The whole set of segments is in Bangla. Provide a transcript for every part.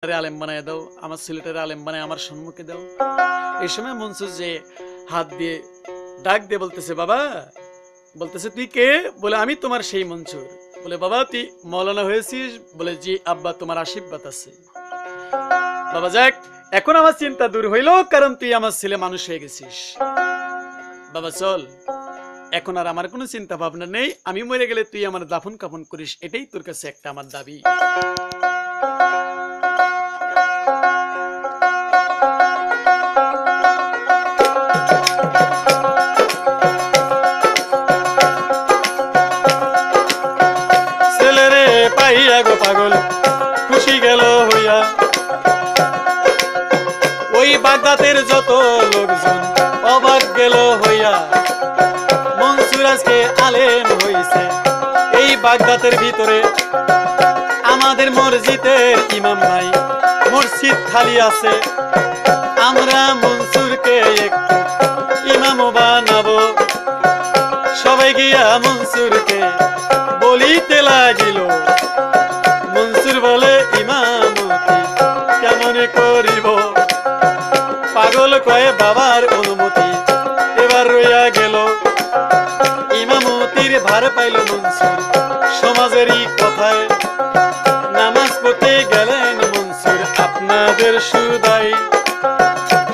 আলেম বানায় দাও, আমার ছেলেটারে আলেম বানায় আমার সম্মুখে দাও। এই সময় মনসুর যে হাত দিয়ে ডাক দিয়ে বলতেছে, বাবা, বলতেছে তুই কে? বলে আমি তোমার সেই মনসুর। বলে বাবা তুই মৌলানা হয়েছিস? বলে জি আব্বা, তোমার আশীর্বাদ আছে। বাবা যাক, এখন আমার চিন্তা দূর হইল, কারণ তুই আমার ছেলে মানুষ হয়ে গেছিস। বাবা চল, এখন আর আমার কোনো চিন্তা ভাবনা নেই, আমি মরে গেলে তুই আমার দাফন কাফন করিস, এটাই তোর কাছে একটা আমার দাবি। ছেলেরে পাইয়া গো পাগল খুশি গেল হইয়া, ওই বাগদাদের যত লোকজন অবাক গেল হইয়া। মনসুর আজকে আলেম হইছে এই বাগদাদের ভিতরে, আমাদের মসজিদের ইমাম নাই, মসজিদ খালি আছে। আমরা মনসুরকে একটু ইমাম বানাবো। সবাই গিয়া মনসুরকে বলিতে লাগিল। মনসুর বলে ইমামতি কেমন করিব? পাগল কয়ে বাবার অনুমতি এবার রইয়া গেল। ইমামতির ভার পাইল মনসুর সমাজেরই কথায়। নামাজ পড়তে গেলেন মনসুর আপনাদের সুদাই।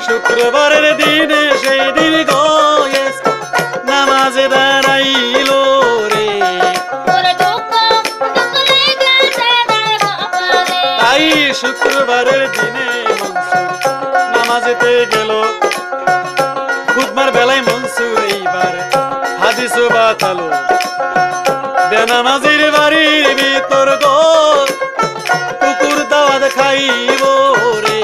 শুক্রবারের দিনে সেই দিন নামাজে দাঁড়াইল রে। তাই শুক্রবারের দিনে মনসুর নামাজেতে গেল। খুতবার বেলায় মনসুর এইবার হাদিস বাতালো। বেনামাজির বাড়ির ভিতর গো কুকুর দাওয়াত খাইব রে।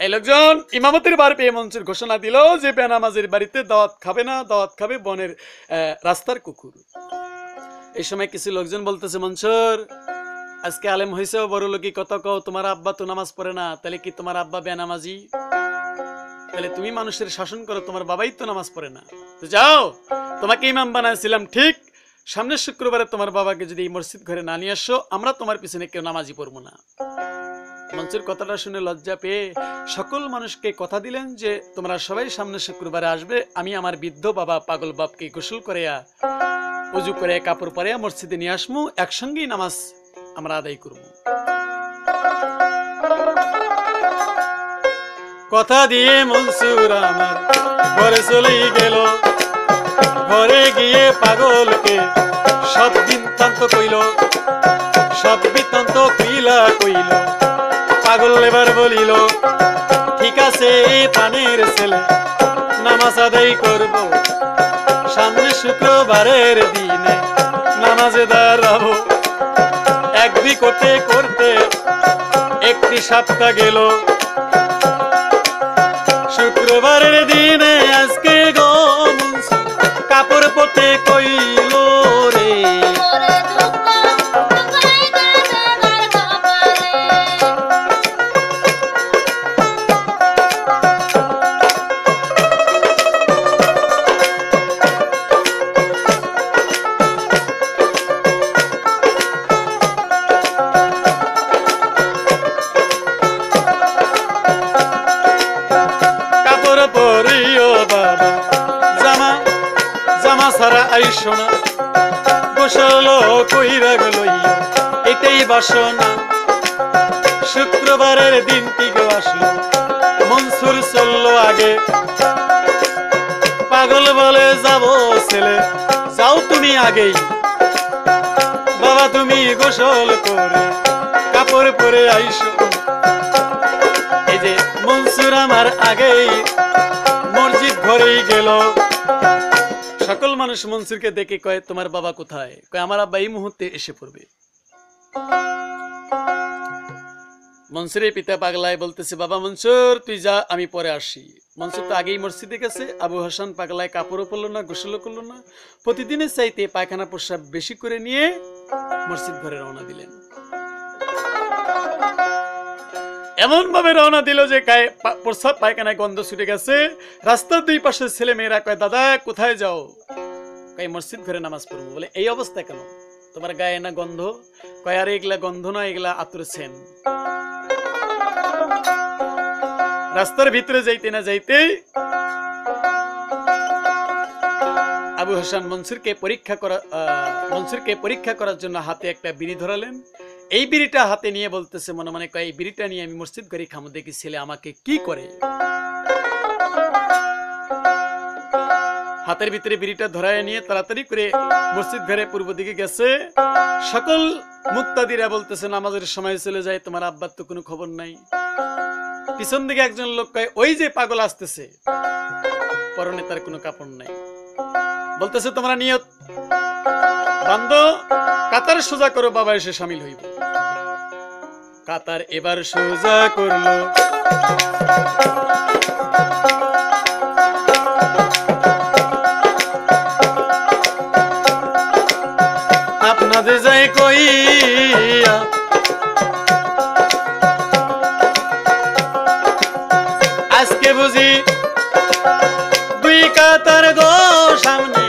এই লোকজন ইমামতির বার পেয়ে মনসুর ঘোষণা দিল যে বেনামাজির বাড়িতে দাওয়াত খাবে না, দাওয়াত খাবে বনের রাস্তার কুকুর। এই সময় কিছু লোকজন বলতেছে, মনসুর আজকে আলেম হয়েছে, বড় লোকই কত কও, তোমার আব্বা তো নামাজ পড়ে না, তাহলে কি তোমার আব্বা বেনামাজি? তাহলে তুমি মানুষের শাসন করো, তোমার বাবাই তো নামাজ পড়ে না। তো যাও, তোমাকে ইমাম বানাইছিলাম ঠিক, সামনের শুক্রবারে তোমার বাবাকে যদি এই মসজিদ ঘরে না নিয়ে আসো, আমরা তোমার পিছনে কেউ নামাজি পড়বো না। মনসুর কথাটা শুনে লজ্জা পেয়ে সকল মানুষকে কথা দিলেন যে তোমরা সবাই সামনের শুক্রবারে আসবে, আমি আমার বৃদ্ধ বাবা পাগল বাপকে গোসল করিয়া উজু করে কাপড় পরিয়া মসজিদে নিয়ে আসমু, একসঙ্গেই নামাজ আমরা আদায় করব। কথা দিয়ে মনসুর আমার ঘরে চলে গেল। ঘরে গিয়ে পাগলকে সব বৃত্তান্ত কইল, সব বৃত্তান্ত কইল। পাগল এবার বলিল, ঠিক আছে প্রাণের ছেলে, নামাজ আদায় করব, সামনে শুক্রবারের দিনে নামাজে দাঁড়াবো। একদি করতে করতে একটি সপ্তাহ গেল। শুক্রবারের দিনে আজকে গো মনসুর কাপড় পরতে কইল রে। আইসোনা গোসল কইরা গেল, এটাই বাসনা। শুক্রবারের দিনটি গো আসলো, মনসুর চললো আগে। পাগল বলে যাব ছেলে, যাও তুমি আগেই, বাবা তুমি গোসল করে কাপড় পরে আইসো। এই যে মনসুর আমার আগেই মসজিদ ঘরেই গেল। সকল মানুষ মনসুরকে দেখে কয়, তোমার বাবা কোথায়? কয়, আমার আব্বা এই মুহূর্তে এসে পড়বে। মনসুরের পিতা পাগলায় বলতেছে, বাবা মনসুর তুই যা, আমি পরে আসি। মনসুর তো আগেই মসজিদে গেছে। আবু হাসান পাগলায় কাপড়ও পরলো না, গোসলও করলো না, প্রতিদিনের চাইতে পায়খানা প্রস্রাব বেশি করে নিয়ে মসজিদ ঘরে রওনা দিলেন। এমন ভাবে রওনা দিল যে গায়ে প্রস্রাব পায়খানায় গন্ধ ছুটে গেছে। রাস্তার দুই পাশে ছেলে মেয়েরা কয়, দাদা কোথায় যাও? কয় মসজিদ ঘরে নামাজ পড়বো। বলে এই অবস্থা কেন? তোমার গায়ে না গন্ধ? কয় আরে এগুলা গন্ধ না, এগুলা আতর সেন। রাস্তার ভিতরে যাইতে না যাইতে আবু হাসান মনসুরকে পরীক্ষা করার জন্য হাতে একটা বিড়ি ধরালেন। এই বিড়িটা হাতে নিয়ে বলতেছে মনে মনে, কয় এই বিড়িটা নিয়ে আমি মসজিদ ঘরে খামো, দেখি ছেলে আমাকে কি করে। হাতের ভিতরে বিড়িটা ধরায় নিয়ে তাড়াতাড়ি করে মসজিদ ঘরে পূর্ব দিকে গেছে। সকল মুক্তাদিরা বলতেছে নামাজের সময় চলে যায়, তোমার আব্বার তো কোনো খবর নাই। পিছন দিকে একজন লোক কয়, ওই যে পাগল আসতেছে, পরনে তার কোনো কাপড় নাই। বলতেছে তোমরা নিয়ত বান্ধো, কাতার সোজা করো, বাবা এসে শামিল হইব। কাতার এবার সোজা করলো, আপনাদের যাই কইয়া আজকে বুঝি দুই কাতার গো সামনে,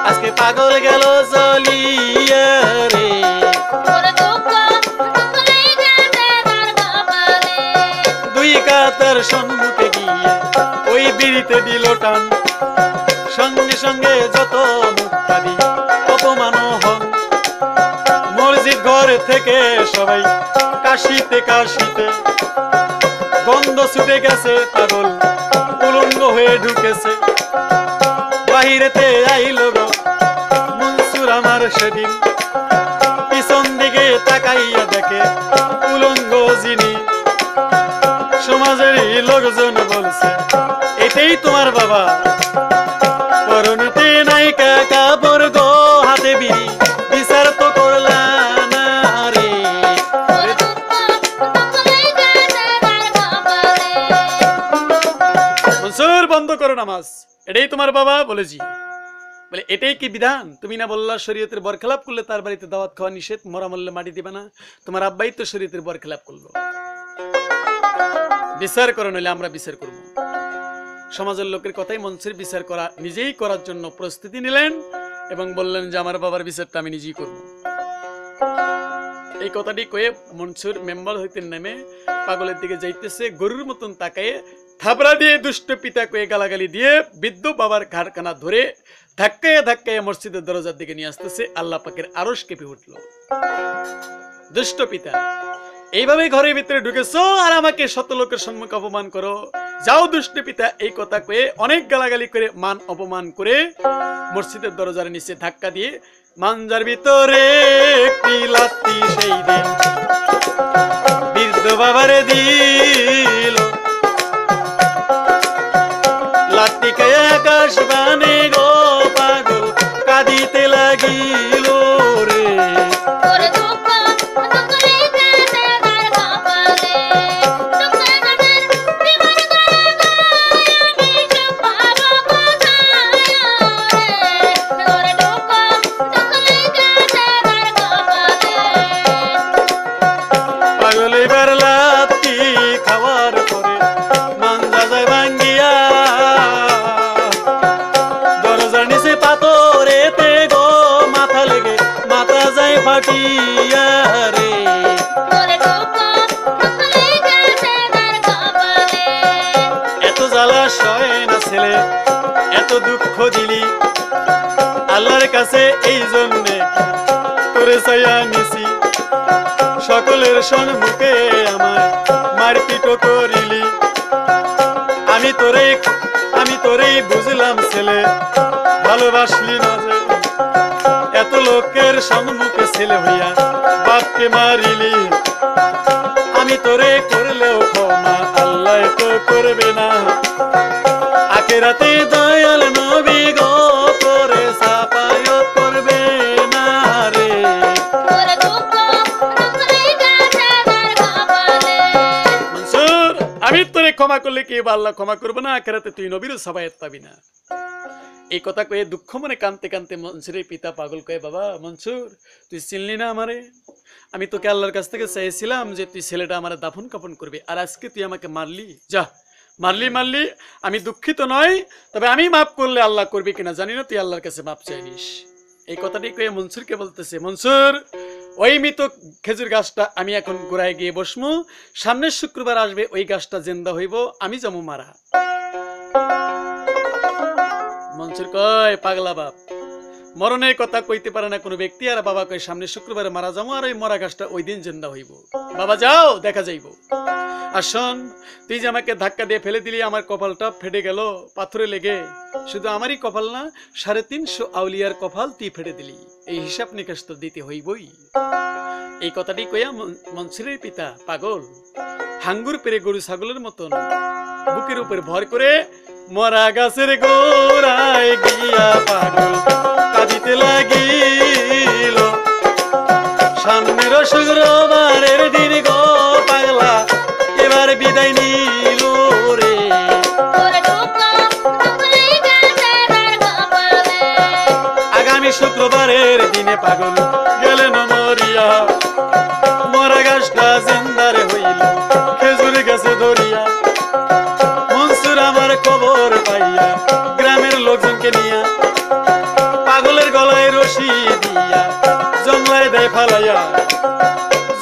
আজকে পাগল গেল চলিয়া রে। দুই কাতার সম্মুখে গিয়ে ওই বিড়িতে দিল টান, সঙ্গে সঙ্গে যত মুক্তাদি অপমান হন। মসজিদ ঘর থেকে সবাই কাশিতে কাশিতে গন্ধ ছুটে গেছে, পাগল উলঙ্গ হয়ে ঢুকেছে। বাহিরেতে আইলো গো মনসুর আমার সেদিন, পিছন দিকে তাকাইয়া দেখে উলঙ্গ যিনি। সমাজের লোকজন বলছে এটাই তোমার বাবা, পরনেতে নাইকা কাপড় গো, হাতে বিড়ি, বিচার তো করলা না রে। মনসুর বন্ধ করো নামাজ, এটাই তোমার বাবা? বলেছি। বলে এটাই কি বিধান? তুমি না বললা শরীয়তের বরখেলাপ করলে তার বাড়িতে দাওয়াত খাওয়া নিষেধ, মরা মরলে মাটি দিবে না। তোমার আব্বাই তো শরীয়তের বরখেলাপ করলো, বিচার করো নইলে আমরা বিচার করব। সমাজের লোকের কথাই মনসুর বিচার করা নিজেই করার জন্য প্রস্তুতি নিলেন এবং বললেন যে আমার বাবার বিচারটা আমি নিজেই করব। এই কথাটি কয়ে মনসুর মেম্বার হইতে নেমে পাগলের দিকে যাইতেছে, গরুর মতন তাকায়ে থাবড়া দিয়ে দুষ্ট পিতা কয়ে গালাগালি দিয়ে বৃদ্ধ বাবার ঘাড়খানা ধরে ধাক্কায় ধাক্কায় মসজিদের দরজার দিকে নিয়ে আসতেছে। আল্লাহ পাকের আরশ কেঁপে উঠল। দুষ্ট পিতা, এইভাবে ঘরের ভিতরে ঢুকেছো আর আমাকে শত লোকের সম্মুখে অপমান করো, যাও দুষ্ট পিতা। এই কথা কয়ে অনেক গালাগালি করে মান অপমান করে মসজিদের দরজার নিচে ধাক্কা দিয়ে মাঞ্জার ভিতরে একটি লাত্তি সেই দিন বৃদ্ধ বাবারে দিল। লাত্তি খেয়ে আকাশ বানে গো, পাগল কাঁদিতে লাগিল রে। পাগল এবার লাত্তি খাওয়ার পরে মাঞ্জা যায় ভাঙ্গিয়া, দরজার নিচে পাথরেতে গো মাথা লেগে মাথা যায় ফাটিয়া রে। এত জ্বালা সয় না ছেলে, এত দুঃখ দিলি আল্লাহর কাছে, এই জন্যে তোরে চাইয়া নিছি। সকলের সম্মুখে আমার মারপিট করিলি, আমি তোরেই বুঝলাম ছেলে, ভালোবাসলি না যে। এত লোকের সম্মুখে ছেলে হইয়া বাপকে মারিলি, আমি তোরে করলেও ক্ষমা আল্লাহ তো করবে না। আখেরাতে দয়াল নবী গো তোরে সাফায়াত করবে না রে। মনসুর, আমি তোরে ক্ষমা করলে কি আল্লাহ ক্ষমা করবে না? আখেরাতে তুই নবীর সাফায়াত পাবি না। এই কথা কয়ে দুঃখ মনে কানতে কানতে মনসুরের পিতা পাগল কয়ে, বাবা মনসুর, তুই চিনলি না আমারে? আমি তোকে আল্লাহর কাছ থেকে চাইছিলাম যে তুই ছেলেটা আমার দাফন কাফন করবি, আর আজকে তুই আমাকে মারলি। যা, মারলি। আমি দুঃখিত নয়, তবে আমি মাফ করলে আল্লাহ করবি কিনা জানি না, তুই আল্লাহর কাছে মাফ চাই নিস। এই কথাটি কয়ে মনসুরকে বলতেছে, মনসুর ওই মৃত খেজুর গাছটা আমি এখন গোড়ায় গিয়ে বসমু, সামনের শুক্রবার আসবে ওই গাছটা জিন্দা হইব, আমি যাবো মারা। মনসুর কয়, পাগলা বাপ, মরণের কথা কইতে পারে না কোনো ব্যক্তি, আর বাবা কয় সামনে শুক্রবারে মারা যাবো, আর ওই মরা গাছটা ওই দিন জিন্দা হইব। বাবা যাও, দেখা যাইব। আর শোন, তুই যে আমাকে ধাক্কা দিয়ে ফেলে দিলি, আমার কপালটা ফেটে গেল পাথরে লেগে। শুধু আমারই কপাল না, 350 আউলিয়ার কপাল তুই ফেটে দিলি, এই হিসাব নিকাশ তো দিতে হইবই। এই কথাটি কইয়া মনসুরের পিতা পাগল হাঙ্গুর পেরে গরু ছাগলের মতন বুকের উপর ভর করে মরা গাছের গোড়ায় গিয়া পাগল কাঁদিতে লাগিল। সামনের শুক্রবারের দিন গো পাগলা এবার বিদায় নিল রে। আগামী শুক্রবারের দিনে পাগল গেলেন মরিয়া, মরা গাছটা জিন্দারে হইল খেজুর গাছে ধরিয়া। মনসুর আমার খবর পাইয়া গ্রামের লোকজনকে নিয়া পাগলের গলায় রশি দিয়া জঙ্গলায় দেয় ফালাইয়া,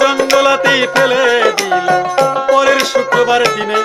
জঙ্গলাতেই ফেলে দিল। পরের শুক্রবার দিনে